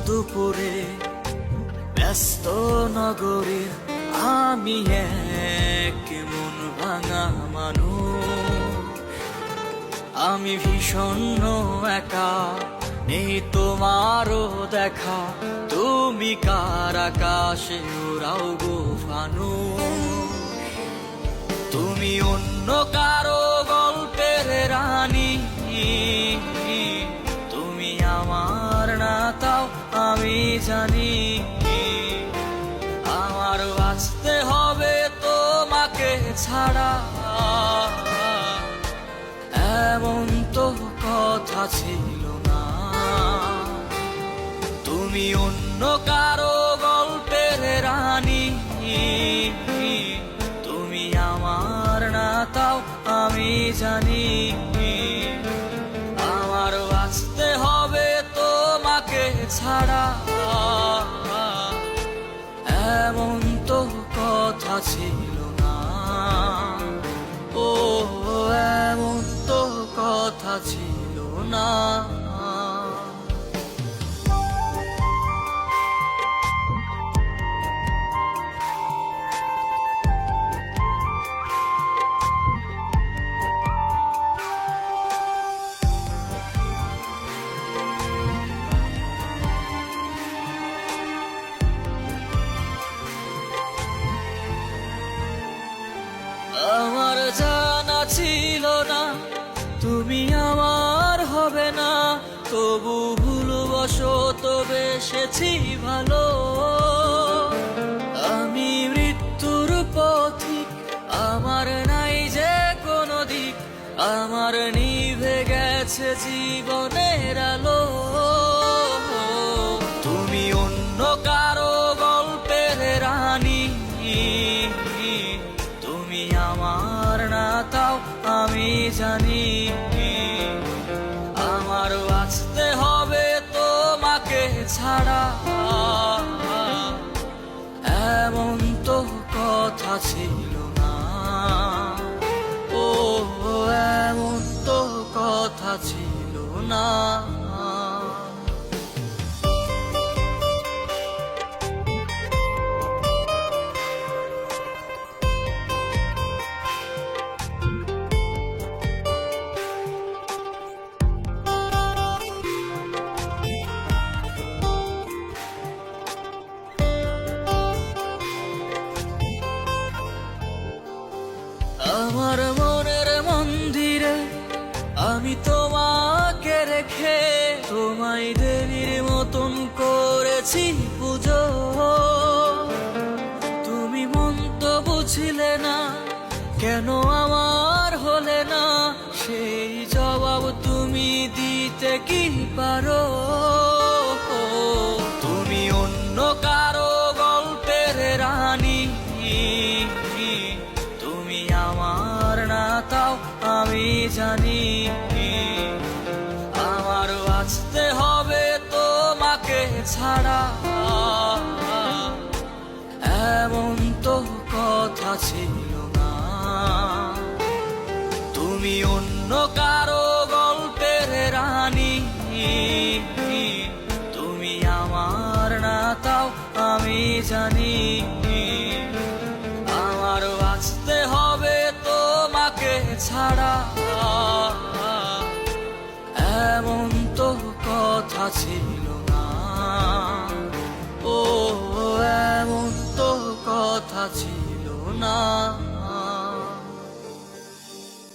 দুপুরে ব্যস্ত নগরীর আমি এক মন ভাঙা মানুষ। আমি ভীষণ একা, নেই তোমারও দেখা। তুমি কার আকাশে উড়াও গো ফানুস। তুমি অন্য কারো গল্পের রানী, তুমি আমার না তাও আমি জানি। আমার বাঁচতে হবে তোমাকে ছাড়া, এমন তো কথা ছিল না। তুমি অন্য কারো গল্পের রানী, তুমি আমার না তাও আমি জানি। আমার বাঁচতে হবে তোমাকে ছাড়া, এমন তো কথা ছিল না। ও এমন তো কথা ছিল না। আমার জানা ছিল না তুমি আমার হবে না, তবু ভুলবশত বেসেছি ভালো। আমি মৃত্যুর পথিক, আমার নাই যে কোনো দিক। আমার নিভে গেছে জীবনের আলো। তুমি অন্য কারো গল্পের রানী, তুমি আমার না তাও আমি জানি। আমার বাঁচতে হবে তোমাকে ছাড়া, এমন তো কথা ছিল না। ও এমন তো কথা ছিল না। আমার মনের মন্দিরে আমি তোমাকে রেখে, তোমায় দেবীর মতন করেছি পুজো। তুমি মন তো বুঝলে না, কেন আমার হলে না, সেই জবাব তুমি দিতে কি পারো? তুমি অন্য কারো গল্পের রানী, তুমি আমার না তাও আমি জানি। আমার বাঁচতে হবে তোমাকে ছাড়া, এমন তো কথা ছিল না। তুমি অন্য কারো গল্পের রানী, তুমি আমার না তাও আমি জানি। আমার বাঁচতে হবে তোমাকে ছাড়া, এমন তো কথা ছিল